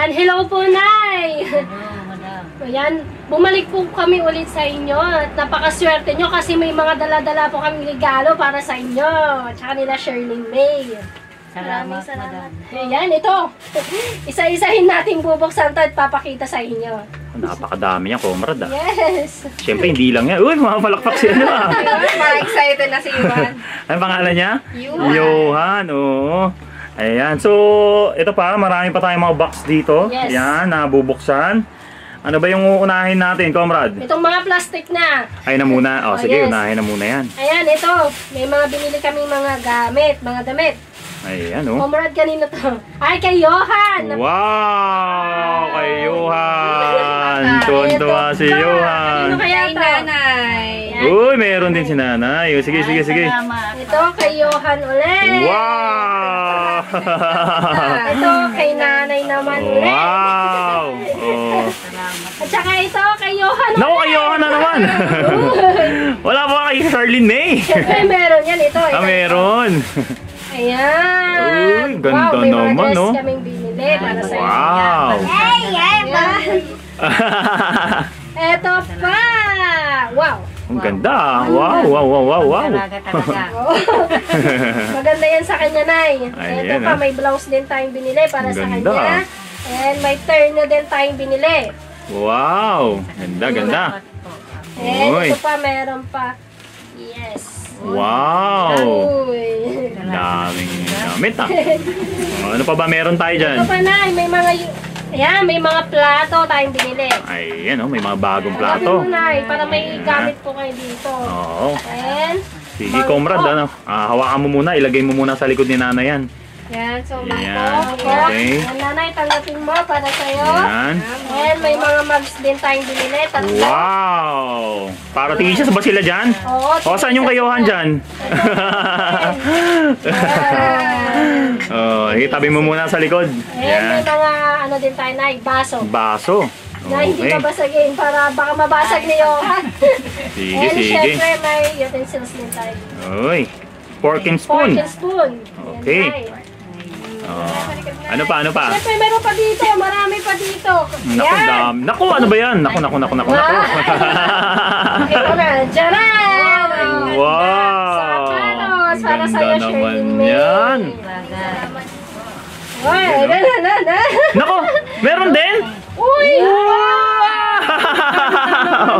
Ayan, hello po, Nay! Ayan, bumalik po kami ulit sa inyo at napakaswerte nyo kasi may mga dala-dala po kami regalo para sa inyo. Tsaka nila Shirley May. Salamat, madam. Ayan, ito. Isa-isahin nating bubuksan to at papakita sa inyo. Napakadami yan, Comrade. Yes! Siyempre, hindi lang yan. Uy, mga palakpak siya na. Ma-excited na si Iwan. Ano pangalan niya? Johan. Johan, oo. Ayan, so ito pa, marami pa tayong mga box dito. Yes. Ayan, nabubuksan. Ano ba yung uunahin natin, Comrade? Itong mga plastic na. Ay na muna. O, sige, yes. unahin na muna yan. Ayan, ito. May mga binili kaming mga gamit, mga damit. Ayan, o. Comrade, kanino to? Ay, kay Johan! Wow! Kay Johan! Tuwan-tuwa si Kanino Johan. kaya Kay to? nanay. Uy, meron din si nanay. O, sige, sige, sige. Ito, kay Johan ulit. Wow! Ito, kay nanay naman ulit. Wow! Oh. At saka ito, kay Johan ulit. Naku, kay Johan na naman! Wala pa kay Charlene May. Siyempre, meron yan. Ito, ito. Ah, meron. Ayan. Uy, ganda wow, may mga naman, dress no? kaming binili para sa inyo. Wow! Ayan. Ito pa. Wow. Ang ganda. Wow, wow, wow, wow, wow. Oh. Maganda yan sa kanya, Nay. Ayan, Ito pa, ah. may blouse din tayong binili para Ang sa ganda. kanya. And may terno din tayong binili. Wow! Ganda, ganda. And Uy. ito pa, meron pa. Yes. Wow! Uy. Daming gamit ah. Oh, ano pa ba meron tayo dyan? Ito pa, Nay. May mga... Ayan, may mga plato tayong binili. Ayan oh, may mga bagong Sabi plato. mo, Nay, para may gamit po kayo dito. Oo. And... Sige, Comrade, ano? Hawakan mo muna, ilagay mo muna sa likod ni Nanay yan. Yan, so Ayan, mangkok. okay. Yan, Nanay, tanggapin mo para sa'yo. Ayan. And may mga mugs din tayong binili. Tatlo. Wow! Para t-shirts ba sila dyan? Oo. O, saan yung kay Johan dyan? Oh, tabi mo muna sa likod. And may Ayan. mga ano din tayo, Nay, baso. Baso. Na hindi Okay. babasagin para baka mabasag ni Johan. Sige, And sige. syempre may utensils din tayo. Uy. Fork and spoon. Fork and spoon. Yan, Okay. Nay. Oh. Ano pa, ano pa? Syempre meron pa dito, marami pa dito. Naku, dam. Naku, ano ba yan? Naku, naku, naku, naku, naku. Ito na, Jaran! Wow! Sapatos para Ang sa'yo, ganda naman Shirley May. yan. Uy, na. Naku, meron din? Uy! Wow!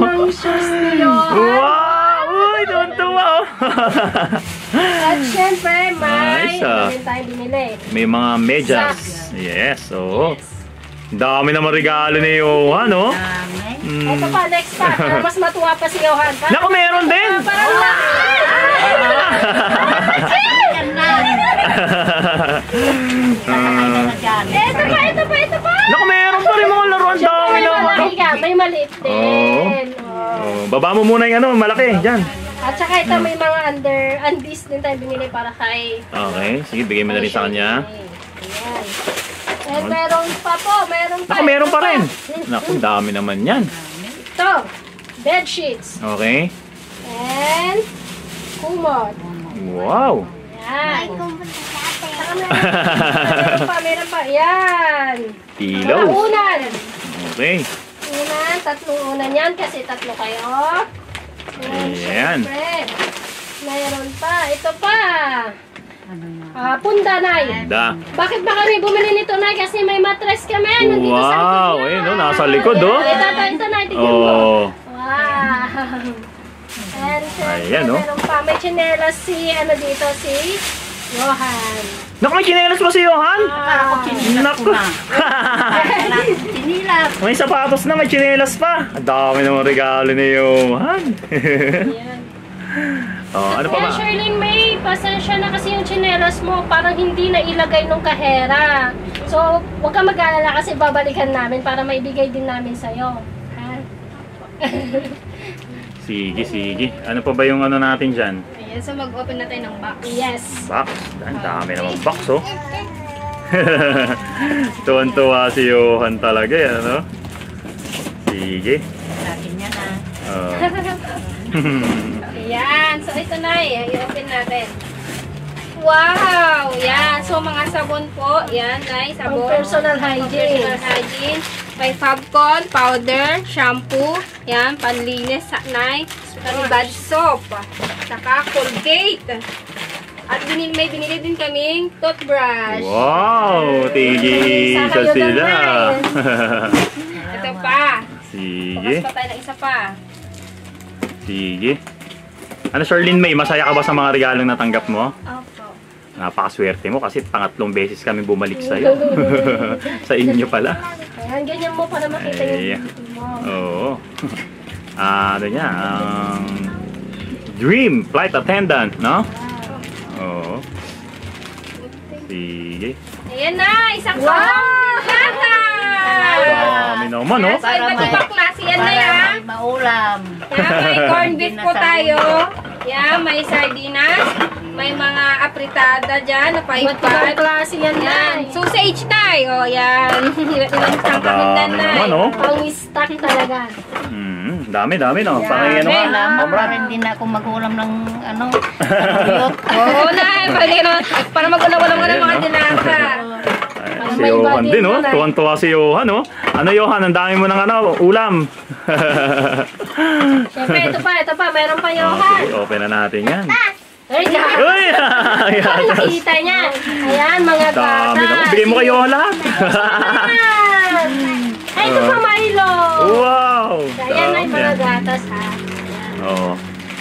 Ang shoes ni Johan. Wow! Uy, tuwan-tuwa oh. At syempre, may Nice, ah. ano din tayo binili. May mga medyas. Yes, oo. Dami naman regalo ni Johan, oh. Ito pa, next pa. Para mas matuwa pa si Johan. Naku, meron din! Ito pa. Naku, meron pa rin mga laruan. Dami naman. May maliit din. Oh, baba mo muna yung ano, malaki. Dyan. At saka ito may mga undies din tayo binili para kay... Okay, sige, bigay mo na rin sa kanya. Ayan. And meron pa po, meron pa. Naku, meron pa rin. Ito Naku, dami naman yan. Ito, bed sheets. Okay. And kumot. Wow. Ayan. Saka meron pa. Ayan. Pillow. Mga unan. Okay. Unan, tatlong unan yan kasi tatlo kayo. Ayan. Siyempre, mayroon pa. Ito pa. Punda, Nay. Da. Bakit ba kami bumili nito, Nay? Kasi may mattress kami. Nandito sa likod Wow. niya. Ayun, oh, nasa likod, oh. Ito, Nay. Tignan mo. Oh. Wow. And syempre, Ayan, oh. meron pa. May tsinelas si Johan. Naku, may chinelas pa si Johan? Naku. May sapatos na, may chinelas pa. Ang dami naman regalo ni Johan. Ayan. Oh, ano pa Kaya ba? Shirley May, pasensya na kasi yung tsinelas mo parang hindi na ilagay nung kahera. So, huwag ka mag-alala kasi babalikan namin para maibigay din namin sa'yo. Ha? Sige, sige. Ano pa ba yung ano natin dyan? Ayan, so mag-open na tayo ng box. Yes. Box. Ang dami naman box, oh. Tuwan-tuwa si Johan talaga, yan, ano? Sige. Oh. Ayan. So, ito na i-open natin. wow! Yan. So, mga sabon po. Yan, Nay. Pang Sabon. personal hygiene. Personal hygiene. May Fabcon, powder, shampoo. Yan, panlinis sa Nay. Bad soap. Saka Colgate. At may binili din kaming toothbrush. Wow! Tigil Isa sa kayo doon, sila. Ito pa. Sige. Bukas pa tayo ng isa pa. Sige. Ano, Charlene May, masaya ka ba sa mga regalong natanggap mo? Opo. Napakaswerte mo kasi pangatlong beses kami bumalik sa'yo. Sa inyo pala. Ayan, ganyan mo para makita yung Ay. beauty mo. Oo. Ano niya? Dream Flight Attendant, no? Oo. Sige. Ayan na, isang Wow! dilata! Dami naman, no? So, iba't ibang klase yan na yan. May maulam. Yan, may corned beef po tayo. Yan, may sardinas. May mga apritada dyan na Iba't ibang paipad. klase yan, Yan, Nay. sausage tayo. O, yan. Iba't ibang isang kahundan Dami na. naman, no? Pang-stock talaga. Dami, no? Yan. Parang ano May nga? Alam mo, Mamran. hindi na ako mag-ulam ng ano, buyot. Oo na, para mag-ulam-ulam ka ng mga dilata. Si Johan din, no? Tuwan-tuwa si Johan, no? Ano, Johan? Ang dami mo ng ano, ulam. Siyempre, ito pa. Mayroon pa Oh, Johan. sige, open na natin yan. Ay, God. Uy! Paano nakikita niya? Ayan, mga Dami gatas. naman. Bigay mo kay Johan lahat. Ayan. Ay, ito pa Milo. Wow! Ayan na yung mga Dami. gatas, ha. Oo.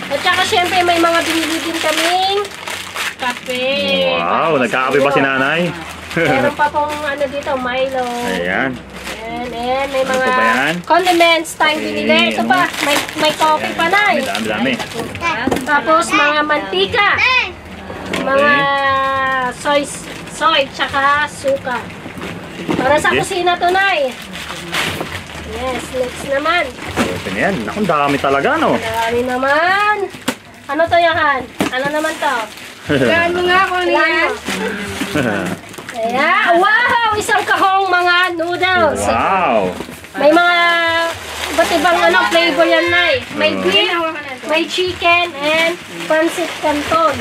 At saka, siyempre, may mga binili din kaming kape. Wow, nagkakape ba si nanay? Meron pa pong ano dito, Milo. Ayan. Ayan, may mga Ano pa ba yan? condiments tayong binili. Ito pa, may coffee pa na. Dami. Tapos mga mantika. Mga soy, tsaka suka. Para sa Okay. kusina to, Nay. Yes, next naman. Open yan. Naku, dami talaga, no? Marami naman. Ano to, Yahan? Ano naman to? Gaan mo nga kung ano yan. Ayan, wow! Isang kahong mga noodles. Wow! May mga iba't ibang ano, flavor yan, Nay. May beef, may chicken, and pancit canton.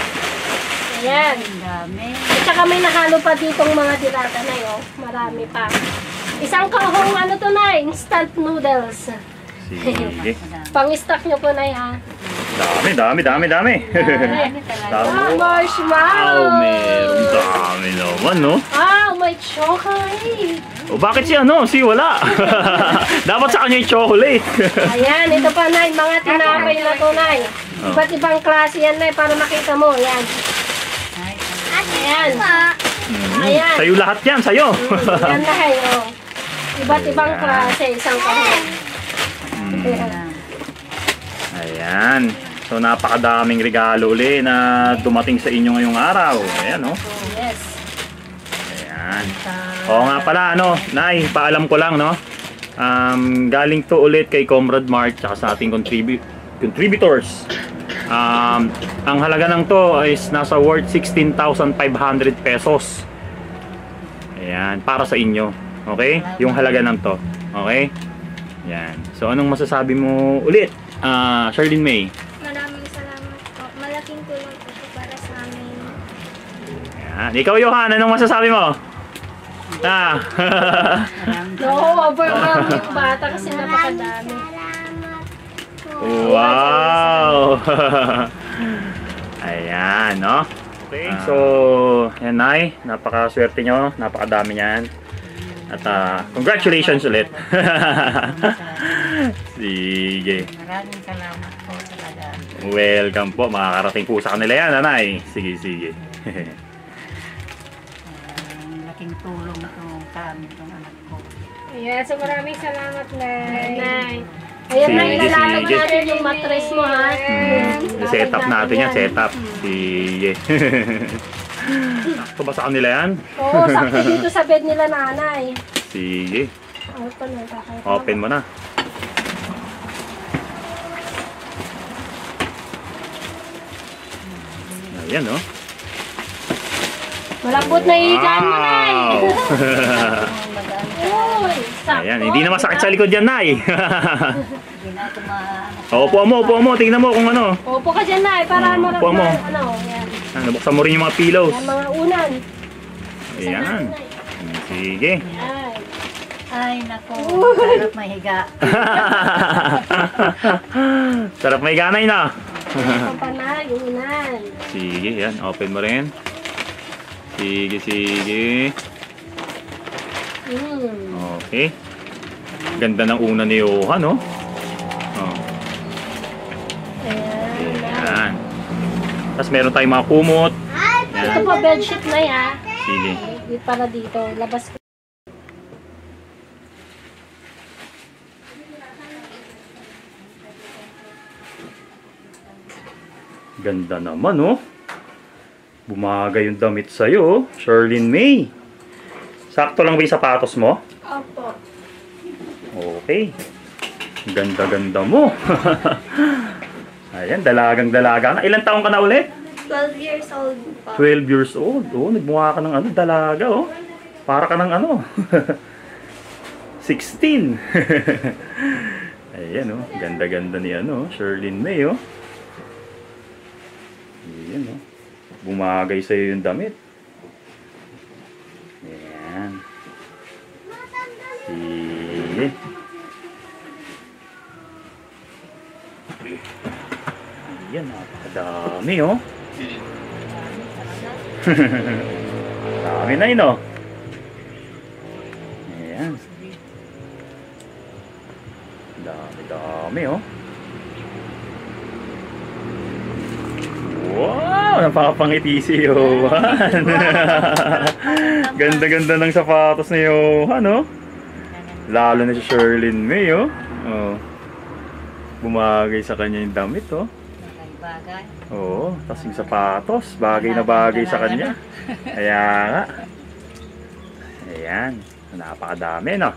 Ayan. Ang dami. At saka may nahalo pa ditong mga dilata na yun. Marami pa. Isang kahong ano to, Nay, instant noodles. Sige. Pang-stock nyo po, Nay, ha? Dami. Dami talaga. Ah, Wow, marshmallow! meron dami naman, no? Ah, may chocolate! O bakit si ano? Si wala. Dapat sa kanya yung chocolate. Ayan, ito pa, Nay, mga tinapay na to, Nay. Iba't ibang klase yan, Nay, para makita mo. Ayan. Ayan. Ayan. Sa'yo lahat yan, sa'yo. Yan, Nay, oh. Iba't ibang klase, isang kahong. Ayan. So napakadaming regalo uli na dumating sa inyo ngayong araw. Ayan, no? Yes. Ayan. Oo nga pala, ano, Nay, paalam ko lang, no? Galing to ulit kay Comrade Mart tsaka sa ating contributors. Ang halaga ng to is nasa worth 16,500 pesos. Ayan, para sa inyo. Okay? Yung halaga ng to. Okay? Ayan. So, anong masasabi mo ulit? Charlene May. Maraming salamat po. Malaking tulong po para sa amin. Ayan. Ikaw, Johan, anong masasabi mo? No, overwhelmed yung bata kasi napakadami. Wow! Ayan, no? Okay, so, yan, Nay. Napakaswerte nyo. Napakadami niyan. At congratulations ulit. Sige. Maraming salamat po talaga. Welcome po. Makakarating po sa kanila yan, Nanay. Sige. Laking tulong itong kami, itong anak ko. Ayan, so maraming salamat, Nay. Nay. Ayan na, Sige, ilalagay sige. natin yung mattress mo, ha? Set up natin yan, set up. Sige. Sakto ba sa kanila yan? Oo, sakto dito sa bed nila, Nanay. Sige. Open mo, kakay. Open mo na. Ayan, no? Malambot na higaan mo, Nay. Wow! Uy, sakto. Ayan, hindi na masakit sa likod yan, Nay. Hindi na ako Upo mo. Tingnan mo kung ano. Opo ka dyan, Nay, para Upo mo. ano, yan. Nabuksan mo rin yung mga pillows. Yan, mga unan. Ayan. Sige. Ay. Ay, nako. Sarap mahiga. Sarap may ganay na. Ito pa na, yung unan. Sige, yan. Open mo rin. Sige, sige. Okay. Ganda ng una ni Johan, no? Oh. Ayan. Ayan. Tapos meron tayong mga kumot. Ito Yan. po, bedsheet na yan. Sige. Dito para dito. Labas ko. Ganda naman, oh. Bumagay yung damit sa'yo, oh. Sherlyn May. Sakto lang ba yung sapatos mo? Opo. Okay. Ganda-ganda mo. Ayan, dalagang-dalaga. Ilan taong ka na ulit? 12 years old pa. 12 years old. Oh, nagmukha ka ng ano, dalaga, oh. Para ka ng ano. 16. Ayan, oh. Ganda-ganda ni ano, Sherlyn May, oh. Ayan, oh. Bumagay sa'yo yung damit. Ayan. Sige. Ayan, napakadami, oh. Dami na yun, oh. Ayan. Dami, oh. Wow! Napapangiti si Johan. Ganda-ganda ng sapatos ni Johan, oh. Lalo na si Sherlyn May, oh. Oh. Bumagay sa kanya yung damit, oh. Bagay. Oo, tapos yung sapatos, bagay na bagay sa kanya. Kaya nga. Ayan, napakadami, no?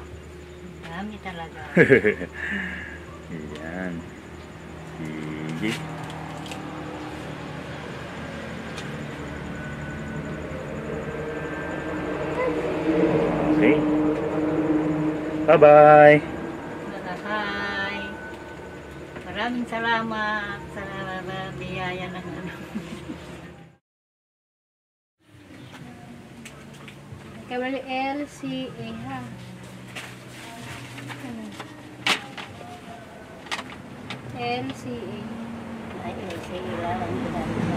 Dami talaga. Ayan. Sige. Okay. Bye-bye. Hi. Maraming salamat sa biyaya ng ano. Kamali LCA, ha? Ano? LCA. Ay, sige lang.